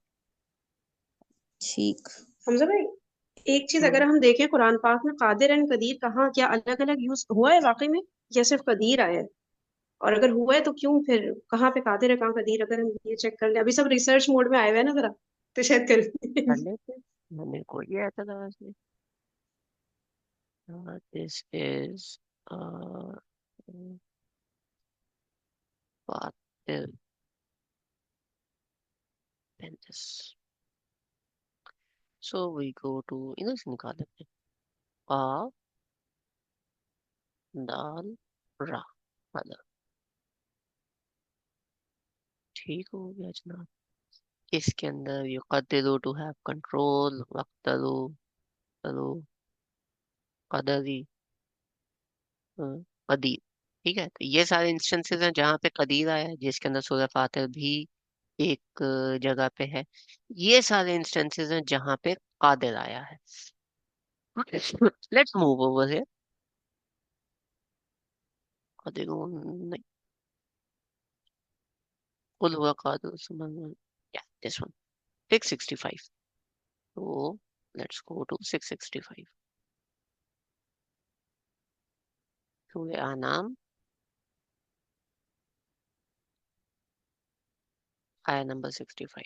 ठीक। हमजा भाई, एक चीज अगर हम्म, हम देखें कुरान पाक में, कादिर एंड कदीर कहाँ क्या अलग अलग यूज हुआ है वाकई में, या सिर्फ कदीर आया है? और अगर हुआ है तो क्यों, फिर कहाँ पे कादिर है कहाँ कदीर, अगर हम ये चेक कर ले। अभी सब रिसर्च मोड में आए हुए हैं ना जरा, तो शायद कर कर लेते हैं। मैंने कोई एतराज नहीं। दिस इज फातिर than this. So we go to इधर से निकाल लेते हैं। काफ, दाल, रा, फला। ठीक हो गया जनाब। इसके अंदर युक़द्दिरू टू हैव कंट्रोल, वक़्तरू, तरू, कदरी, कदीर। ठीक है, तो ये सारे इंस्टेंसेस हैं जहाँ पे कदीर आया है, जिसके अंदर सूरह फातिर भी एक जगह पे है। ये सारे इंस्टेंसेस हैं जहाँ पे कादिर आया है। Let's move over here. कदीरुन नहीं, कुल हुआ कादिर सुमन, या this one 665। So let's go to 665. Surah Anam, ayah number 65.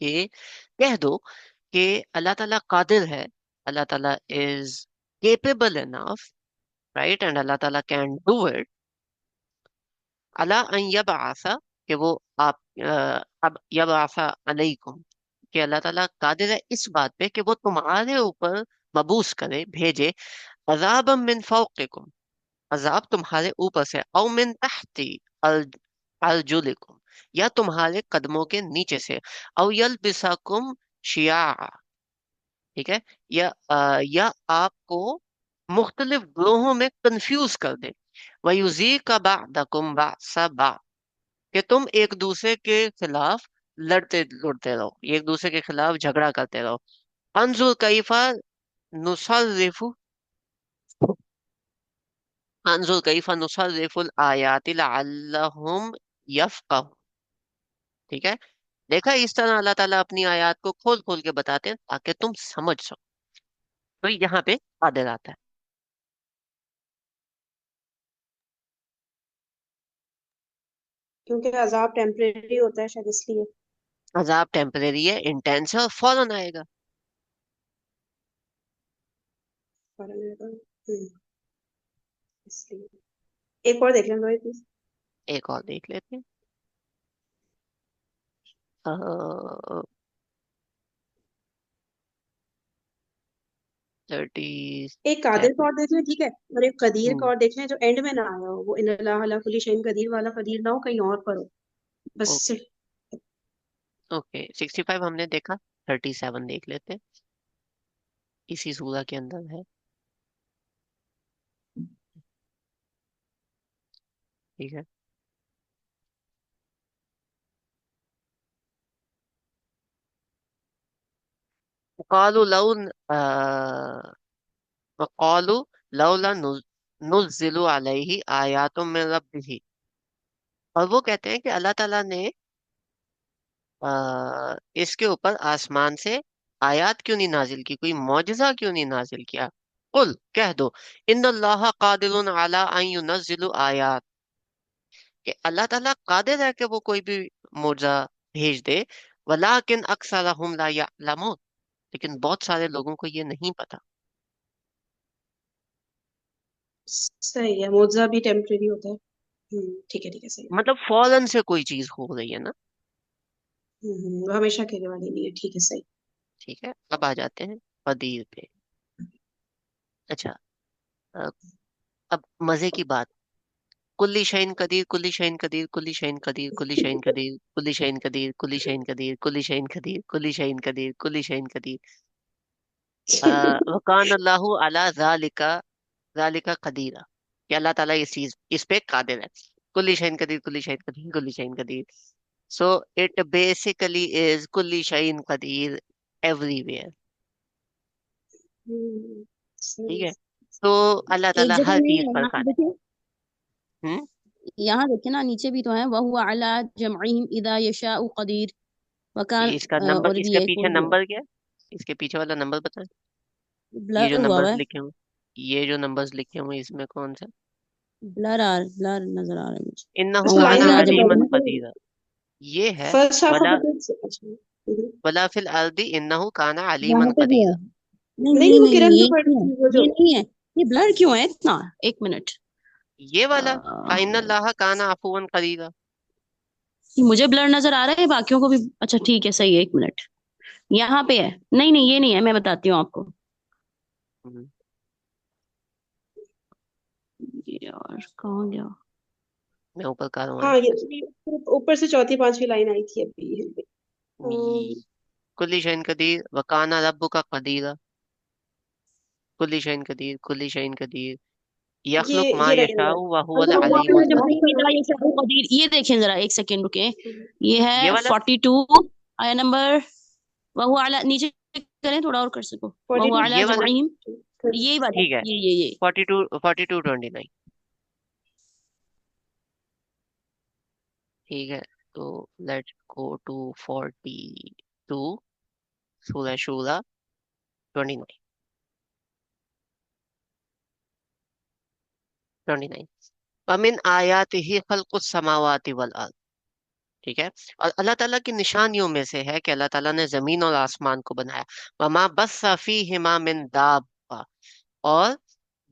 ये कह दो कि अल्लाह ताला कादिर है, अल्लाह ताला is capable enough, right? And अल्लाह ताला can do it। अला अन यबआसा, कि वो आप अब यबआसा अलैकुम, कि अल्लाह ताला कादिर है इस बात पे कि वो तुम्हारे ऊपर मबूस करे, भेजे, अजाबम मिन फौकिकुम, अजाब तुम्हारे ऊपर से, औ मिन तहती अल अर्जुलिकुम, या तुम्हारे कदमों के नीचे से, औ यलबिसाकुम शिया, ठीक है, या आपको मुख्तलिफ ग्रोहों में कंफ्यूज कर दे, वयुजी का बादकुम बासा, कि तुम एक दूसरे के खिलाफ लड़ते लड़ते रहो, एक दूसरे के खिलाफ झगड़ा करते रहो। अंजुर कैफा नुसर्रिफु अंजुर कैफा नुसर्रिफुल आयाति लअल्लहुम यफक़हून। ठीक है, देखा, इस तरह अल्लाह ताला अपनी आयत को खोल खोल के बताते हैं ताकि तुम समझ सको। तो यहाँ पे आदर आता है। क्योंकि अजाब टेम्परेरी होता है शायद इसलिए। अजाब टेम्परेरी है, इंटेंस है और फौरन आएगा। फौरन आएगा। हम्म। इसलिए एक और देख लें भाई प्लीज। एक और देख लेते हैं। 37। एक कादिर का और देख लें, ठीक है, और एक कदीर का और देख लें जो एंड में ना आया हो, वो इन अल्लाह अला कुल्ली शैइन कदीर वाला कदीर ना हो, कहीं और पर हो, बस ओके। सिर्फ। ओके 65 हमने देखा, 37 देख लेते हैं, इसी सूरा के अंदर है। ठीक है। वक़ालू लौ वक़ालू लौला नुज़्ज़िलु अलैहि आयातुम मिन रब्बिही। और वो कहते हैं कि अल्लाह ताला ने इसके ऊपर आसमान से आयात क्यों नहीं नाजिल की, कोई मौजज़ा क्यों नहीं नाजिल किया। कुल कह दो, इन्नल्लाह कादिरुन अला अन युनज़्ज़िलु आयात, कि अल्लाह ताला कादिर है कि वो कोई भी मौजज़ा भेज दे। वलाकिन अक्सरहुम ला यअलमून, लेकिन बहुत सारे लोगों को ये नहीं पता। सही है, मोजा भी टेम्परेरी होता है। ठीक है, ठीक है, सही है। मतलब फौरन से कोई चीज हो रही है ना। वो हमेशा कहने वाली नहीं है, ठीक है, सही। ठीक है, अब आ जाते हैं कदीर पे। अच्छा, अ, अब मजे की बात, कुल्ली शैइन कदीर, कुल्ली शैइन कदीर, कुल्ली शैइन कदीर, कुल्ली शैइन कदीर, कुल्ली शैइन कदीर, कुल्ली शैइन कदीर, कुल्ली शैइन कदीर, कुल्ली शैइन कदीर, कुल्ली शैइन कदीर। वकान अल्लाहु अला ज़ालिका कदीरा, कि अल्लाह ताला इस पे कादिर है। कुल्ली शैइन कदीर, कुल्ली शैइन कदीर, कुल्ली शैइन कदीर। सो इट बेसिकली इज कुल्ली शैइन कदीर एवरीवेयर। ठीक सही। है, तो अल्लाह एक ताला जगह हर नहीं चीज है, पर यहाँ कादिर। देखिए, हम्म। यहाँ देखिए ना, नीचे भी तो है, वहुवा अला जमइहिम इदा यशाउ कदीर वकान। इसका नंबर, और भी इसके है, पीछे कोई भी है, नंबर क्या है, इसके पीछे वाला नंबर बताएं। ये ब्लर जो हुआ हुआ नंबर्स है, लिखे हुए, ये जो नंबर्स लिखे हुए इसमें कौन सा। ब्लर नजर आ रहा है मुझे। इन्नहु बस वहुवा लाइन काना में अला मुझे अलीमन पढ़ना जमइहिम, पड़ेगा। कदीरा, ये है। फर्स्ट हाफ ऑफ वला द अच्छा। वला फिल अर्दी इन्नहु काना यहाँ अलीमन पे भी है। कदीरा। नहीं नहीं नहीं नहीं, वो नहीं, किरण ये को पढ़ नहीं है, रही थी, वो जो ये नहीं है, ये ब्लर क्यों है इतना, एक मिनट। ये वाला आ, फाइनल्लाह काना अफुवन कदीरा। ये मुझे ब्लर नजर आ रहा है, बाकियों को भी। अच्छा ठीक है, सही है, एक मिनट। यहाँ पे है, नहीं नहीं, ये नहीं है, मैं बताती हूँ आपको। हम्म, ये यार कहाँ गया। मैं ऊपर कर रहा हूँ। हाँ, ये ऊपर से चौथी पांचवी लाइन आई थी अभी। कुल्ली शैइन कदीर वकाना रब्बुका कदीरा, कुल्ली शैइन कदीर, कुल्ली शैइन कदीर, ये यखलुक मा ये रह गया। यशाउ व हुवल अल्लाह अल्लाह अलीमुल जब कदीर। कदीर, ये देखें जरा, एक सेकेंड रुके। ये ये है वाला 42, आया नंबर। वहु अला, नीचे करें थोड़ा और कर सको। वहु 42। अला ये वाला जमईहिम, यही वाला, ठीक है। ये 42 42 29। ठीक है, तो लेट्स गो टू 42, सूरह शूरा 29। 29, वमिन आयातिही खल्कुस समावाति वल अर्द। ठीक है, और अल्लाह ताला की निशानियों में से है कि अल्लाह ताला ने जमीन और आसमान को बनाया। वमा बस्सा फीहिमा मिन दाब्बा, और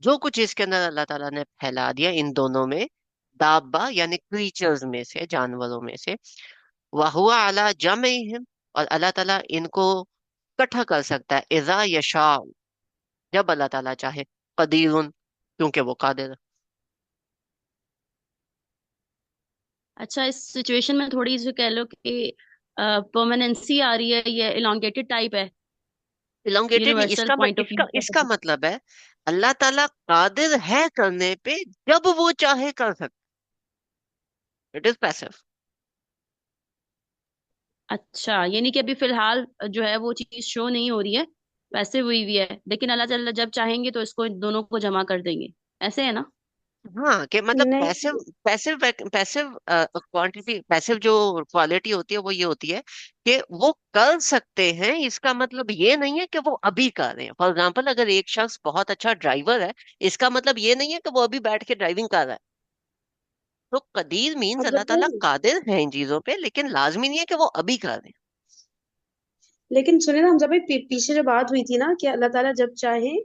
जो कुछ इसके अंदर अल्लाह ताला ने फैला दिया इन दोनों में, दाब्बा यानी क्रीचर्स में से, जानवरों में से। वहुआ अला जमइहिम, और अल्लाह ताला इनको इकट्ठा कर सकता है, इजा यशा, जब अल्लाह ताला चाहे। कदीरुन, क्योंकि वो कादिर है। अच्छा, इस सिचुएशन में थोड़ी सी कह लो कि परमानेंसी आ रही है, ये इलोंगेटेड टाइप है, इलोंगेटेड नहीं, यूनिवर्सल पॉइंट ऑफ व्यू इसका से। मतलब है अल्लाह ताला कादिर है करने पे, जब वो चाहे कर सकता। It is passive. अच्छा, यानी कि अभी फिलहाल जो है वो चीज शो नहीं हो रही है, वैसे हुई हुई है, लेकिन अल्लाह ताला जब चाहेंगे तो इसको दोनों को जमा कर देंगे, ऐसे है ना। हाँ, कि मतलब पैसिव, नहीं, पैसिव पैसिव क्वांटिटी, पैसिव जो क्वालिटी होती है वो ये होती है कि वो कर सकते हैं। इसका मतलब ये नहीं है कि वो अभी कर रहे हैं। फॉर एग्जाम्पल, अगर एक शख्स बहुत अच्छा ड्राइवर है, इसका मतलब ये नहीं है कि वो अभी बैठ के ड्राइविंग कर रहा है। तो कदीर मीन्स अब अल्लाह ताला भाई, कादिर है इन चीजों पे, लेकिन लाजमी नहीं है कि वो अभी कर रहे हैं। लेकिन सुने ना, हम जब पीछे जो बात हुई थी ना कि अल्लाह ताला जब चाहे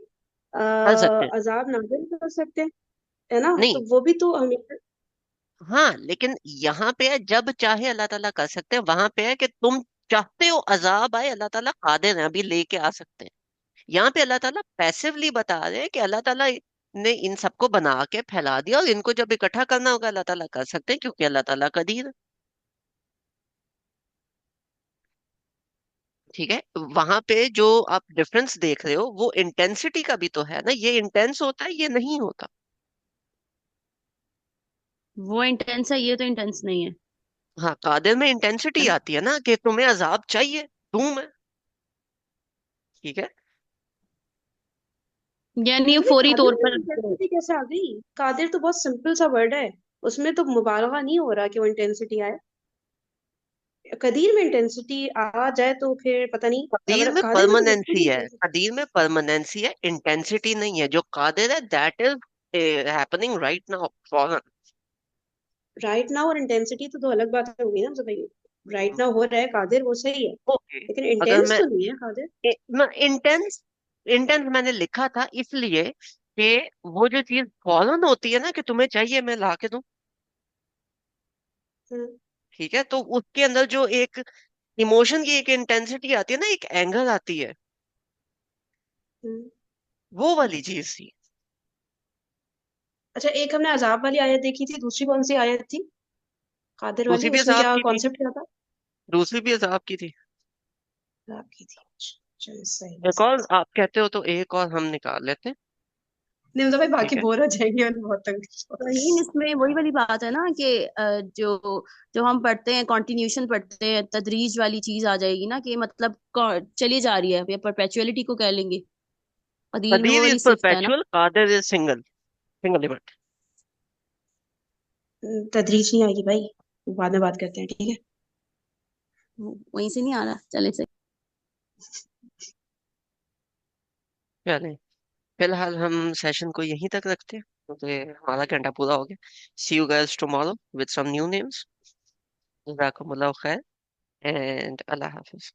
कर सकते हैं। अजाब नाजिल कर सकते हैं। है ना, नहीं, तो वो भी तो हमेशा। हाँ, लेकिन यहाँ पे है जब चाहे अल्लाह ताला कर सकते हैं, वहां पे है कि तुम चाहते हो अजाब आए, अल्लाह ताला कादिर है, अभी लेके आ सकते हैं। यहाँ पे अल्लाह ताला पैसिवली बता रहे हैं कि अल्लाह ताला ने इन सबको बना के फैला दिया, और इनको जब इकट्ठा करना होगा अल्लाह ताला कर सकते हैं, क्योंकि अल्लाह ताला कदीर है। ठीक है, वहां पे जो आप डिफरेंस देख रहे हो वो इंटेंसिटी का भी तो है ना, ये इंटेंस होता है, ये नहीं होता। वो इंटेंस है, ये तो इंटेंस नहीं है। हाँ, कादिर में इंटेंसिटी है ना? आती है ना, कि तुम्हें अजाब चाहिए, दूं मैं। ठीक है। यानी अभी फौरी कादिर तौर में पर। इंटेंसिटी कैसे आ गई? कादिर तो बहुत सिंपल सा वर्ड है, उसमें तो मुबालगा नहीं हो रहा कि वो इंटेंसिटी आए। कदीर में इंटेंसिटी आ जाए तो फिर पता नहीं, कदीर अगर में कादिर में तो बिल्कुल परमानेंसी भी है, इंटेंसिटी। कदीर में परमानेंसी है, इंटेंसिटी नहीं है। जो कादिर है that is happening right now foreign. Right now और इंटेंसिटी तो दो अलग बातें होगी ना, मतलब ये राइट नाउ हो रहा है कादिर, वो सही है, ओके, लेकिन अगर इंटेंस मैं तो नहीं है कादिर। इंटेंस, इंटेंस मैंने लिखा था इसलिए कि वो जो चीज फॉरन होती है ना, कि तुम्हें चाहिए मैं ला के दूं। हम्म। ठीक है, तो उसके अंदर जो एक इमोशन की एक इंटेंसिटी आती है ना, एक एंगर आती है, हम्म। वो वाली चीज थी। अच्छा, एक हमने अजाब वाली आयत देखी थी, दूसरी कौन सी आयत थी कादिर दूसरी वाली, भी उसमें अजाब क्या की थी, कॉन्सेप्ट क्या था? दूसरी भी अजाब की थी। अजाब की थी, अच्छा, चलो सही है, एक सही और आप कहते हो तो एक और हम निकाल लेते हैं। नहीं मतलब भाई ठीक बाकी है। बोर हो जाएंगे और बहुत तंग तो ये इसमें वही वाली बात है ना कि जो जो हम पढ़ते हैं, कॉन्टिन्यूशन पढ़ते हैं, तदरीज वाली चीज आ जाएगी ना, कि मतलब चली जा रही है, या परपेचुअलिटी को कह लेंगे। कदीर में वो कदीर इज वाली सिफ्त है ना। परपेचुअल, कादिर इज सिंगल, सिंगल इवेंट। तदरीज नहीं आएगी भाई, बाद में बात करते हैं, ठीक है। वहीं से नहीं आ रहा, चले से। चलें, फिलहाल हम सेशन को यहीं तक रखते हैं, क्योंकि हमारा घंटा पूरा हो गया। See you guys tomorrow with some new names. जज़ाकुमुल्लाह खैर, एंड अल्लाह हाफिज।